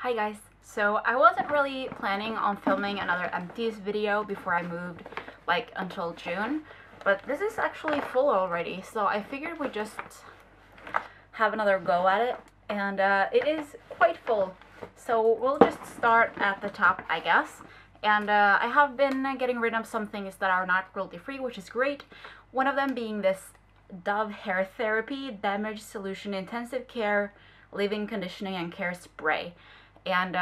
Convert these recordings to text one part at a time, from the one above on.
Hi guys. So I wasn't really planning on filming another Empties video before I moved like until June, but this is actually full already, so I figured we'd just have another go at it, and it is quite full. So we'll just start at the top, I guess. And I have been getting rid of some things that are not cruelty free, which is great. One of them being this Dove Hair Therapy Damage Solution Intensive Care Leave-In Conditioning and Care Spray. And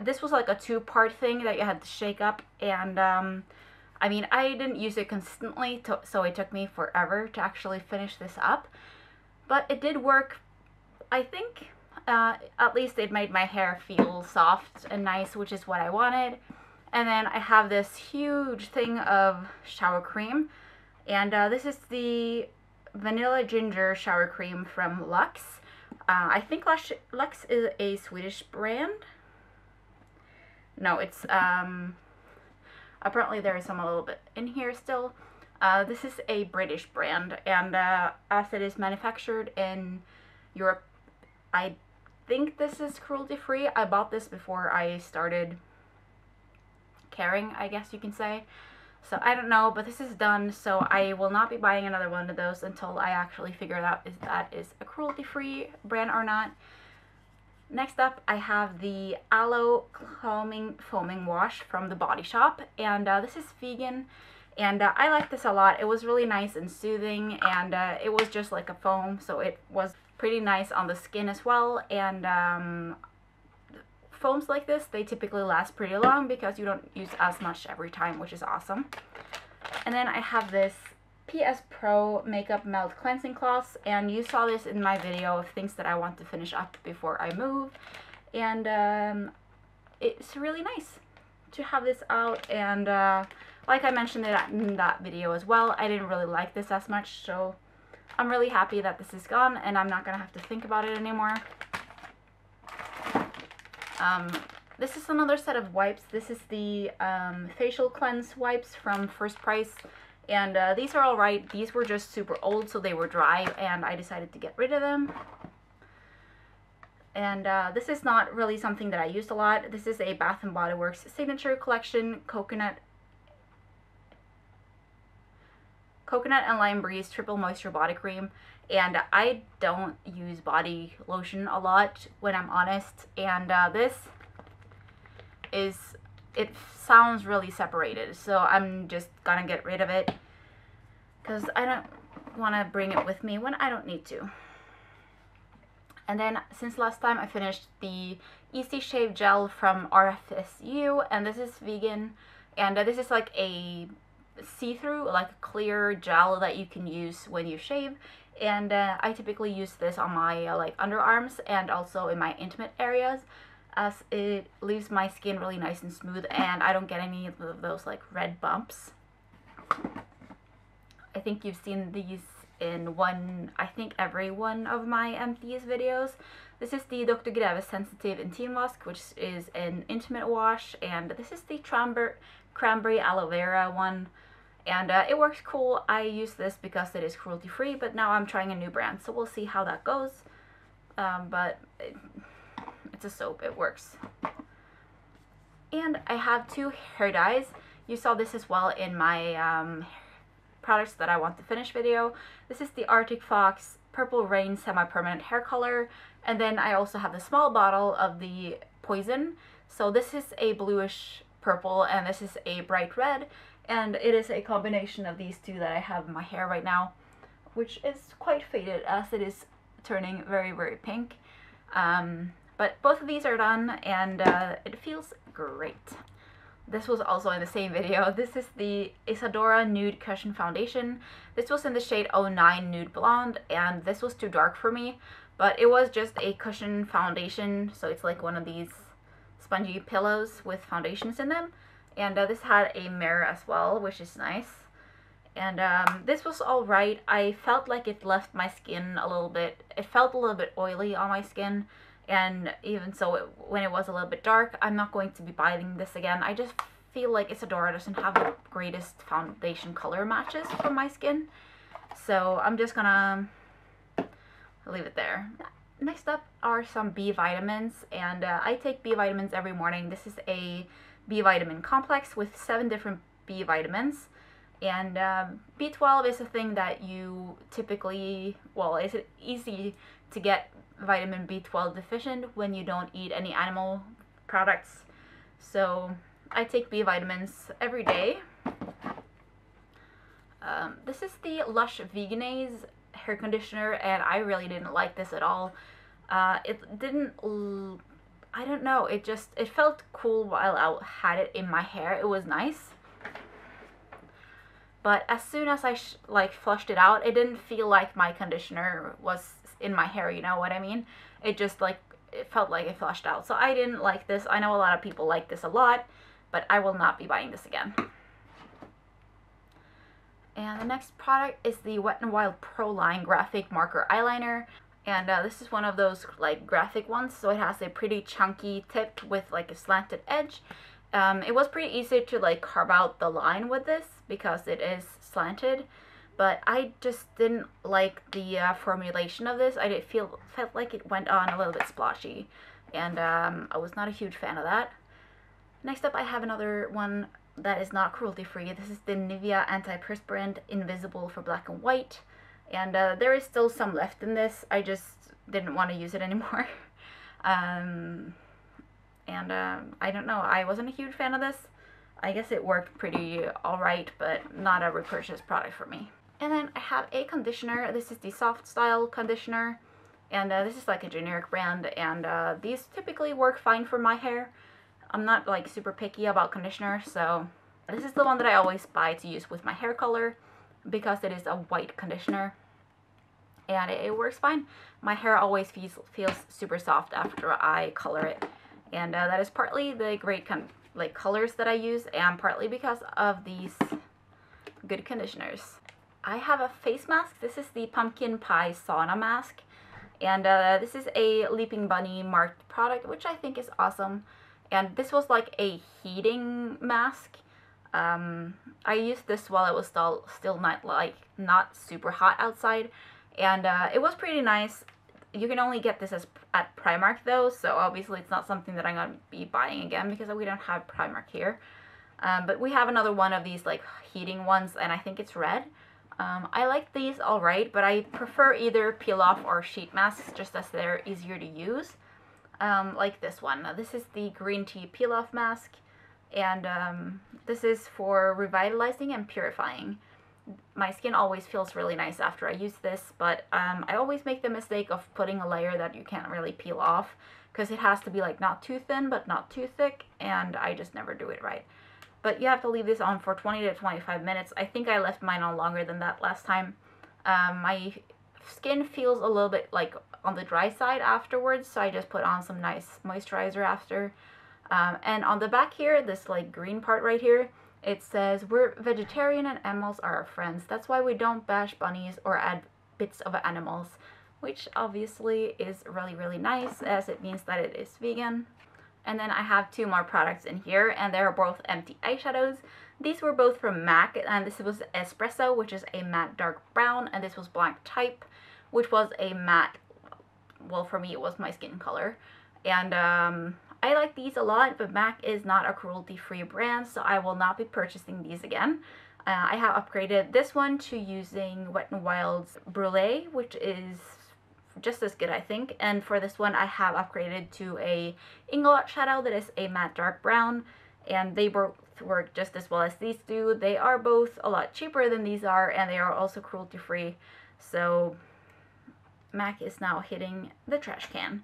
this was like a two-part thing that you had to shake up, and I mean, I didn't use it consistently, so it took me forever to actually finish this up, but it did work. I think at least it made my hair feel soft and nice, which is what I wanted. And then I have this huge thing of shower cream, and this is the Vanilla Ginger Shower Cream from Lush. I think Lush is a Swedish brand. No, it's, apparently there is some a little bit in here still. This is a British brand, and as it is manufactured in Europe, I think this is cruelty-free. I bought this before I started caring, I guess you can say. So I don't know, but this is done, so I will not be buying another one of those until I actually figure out if that is a cruelty-free brand or not. Next up, I have the Aloe Calming Foaming Wash from The Body Shop, and this is vegan, and I like this a lot. It was really nice and soothing, and it was just like a foam, so it was pretty nice on the skin as well. And foams like this, they typically last pretty long because you don't use as much every time, which is awesome. And then I have this PS Pro Makeup Melt Cleansing Cloths, and you saw this in my video of things that I want to finish up before I move. And it's really nice to have this out, and like I mentioned in that video as well, I didn't really like this as much, so I'm really happy that this is gone and I'm not gonna have to think about it anymore. This is another set of wipes. This is the facial cleanse wipes from First Price, and these are alright. These were just super old, so they were dry, and I decided to get rid of them. And this is not really something that I used a lot. This is a Bath & Body Works Signature Collection Coconut and Lime Breeze Triple Moisture Body Cream. And I don't use body lotion a lot, when I'm honest, and this is, it sounds really separated, so I'm just gonna get rid of it because I don't want to bring it with me when I don't need to. And then, since last time, I finished the Easy Shave Gel from RFSU, and this is vegan, and this is like a see-through, like a clear gel that you can use when you shave. And I typically use this on my like underarms and also in my intimate areas, as it leaves my skin really nice and smooth, and I don't get any of those like red bumps. I think you've seen these in every one of my Empties videos. This is the Dr. Greve Sensitive Intim Mask, which is an intimate wash, and this is the Cranberry Aloe Vera one. And it works cool. I use this because it is cruelty free, but now I'm trying a new brand, so we'll see how that goes. But it's a soap, it works. And I have two hair dyes. You saw this as well in my products that I want to finish video. This is the Arctic Fox Purple Rain Semi-Permanent Hair Color, and then I also have the small bottle of the Poison. So this is a bluish purple, and this is a bright red. And it is a combination of these two that I have in my hair right now, which is quite faded as it is turning very, very pink. But both of these are done, and it feels great. This was also in the same video. This is the Isadora Nude Cushion Foundation. This was in the shade 09 Nude Blonde, and this was too dark for me, but it was just a cushion foundation, so it's like one of these spongy pillows with foundations in them. And this had a mirror as well, which is nice. And this was alright. I felt like it left my skin a little bit, it felt a little bit oily on my skin. And even so, when it was a little bit dark, I'm not going to be buying this again. I just feel like Isadora doesn't have the greatest foundation color matches for my skin. So I'm just gonna leave it there. next up are some B vitamins, and I take B vitamins every morning. This is a B vitamin complex with 7 different B vitamins. And B12 is a thing that you typically, well, it's easy to get vitamin B12 deficient when you don't eat any animal products. So I take B vitamins every day. This is the Lush Veganase hair conditioner, and I really didn't like this at all. It didn't, I don't know, it felt cool while I had it in my hair. It was nice. But as soon as I flushed it out, it didn't feel like my conditioner was in my hair, you know what I mean? It just it felt like it flushed out. So I didn't like this. I know a lot of people like this a lot, but I will not be buying this again. And the next product is the Wet n Wild Pro Line Graphic Marker Eyeliner. And this is one of those graphic ones, so it has a pretty chunky tip with a slanted edge. It was pretty easy to carve out the line with this because it is slanted, but I just didn't like the formulation of this. I felt like it went on a little bit splotchy, and I was not a huge fan of that. Next up, I have another one that is not cruelty free. This is the Nivea Antiperspirant Invisible for Black and White, and there is still some left in this. I just didn't want to use it anymore. I don't know, I wasn't a huge fan of this. I guess it worked pretty alright, but not a repurchase product for me. And then I have a conditioner. This is the Soft Style conditioner, and this is a generic brand, and these typically work fine for my hair. I'm not super picky about conditioner, so this is the one that I always buy to use with my hair color because it is a white conditioner, and it works fine. My hair always feels super soft after I color it. And that is partly the great colors that I use, and partly because of these good conditioners. I have a face mask. This is the Pumpkin Pie Sauna Mask, and this is a Leaping Bunny marked product, which I think is awesome. And this was a heating mask. I used this while it was still not super hot outside, and it was pretty nice. You can only get this at Primark though, so obviously it's not something that I'm going to be buying again because we don't have Primark here. But we have another one of these heating ones, and I think it's red. I like these alright, but I prefer either peel off or sheet masks just as they're easier to use. Like this one. Now, this is the Green Tea Peel Off Mask, and this is for revitalizing and purifying. My skin always feels really nice after I use this, but I always make the mistake of putting a layer that you can't really peel off because it has to be not too thin but not too thick, and I just never do it right. But you have to leave this on for 20 to 25 minutes. I think I left mine on longer than that last time. My skin feels a little bit on the dry side afterwards, so I just put on some nice moisturizer after. And on the back here, this green part right here, it says, "We're vegetarian and animals are our friends. That's why we don't bash bunnies or add bits of animals," which obviously is really, really nice, as it means that it is vegan. And then I have 2 more products in here, and they're both empty eyeshadows. These were both from MAC, and this was Espresso, which is a matte dark brown, and this was Blank Type, which was a matte, well, for me it was my skin color. And I like these a lot, but MAC is not a cruelty-free brand, so I will not be purchasing these again. I have upgraded this one to using Wet n Wild's Brulee, which is just as good, I think. And for this one, I have upgraded to a Inglot shadow that is a matte dark brown, and they both work just as well as these do. They are both a lot cheaper than these are, and they are also cruelty-free, so MAC is now hitting the trash can.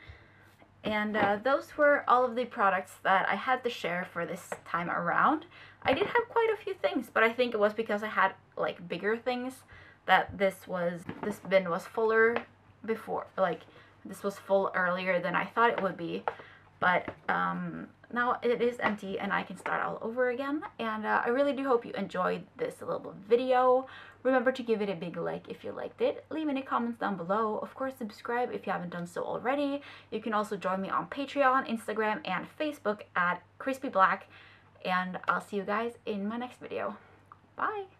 And those were all of the products that I had to share for this time around. I did have quite a few things, but I think it was because I had bigger things that this bin was fuller before. This was full earlier than I thought it would be. But now it is empty and I can start all over again. And I really do hope you enjoyed this little video. Remember to give it a big like if you liked it. Leave any comments down below. Of course, subscribe if you haven't done so already. You can also join me on Patreon, Instagram, and Facebook at chrisbeeblack. And I'll see you guys in my next video. Bye!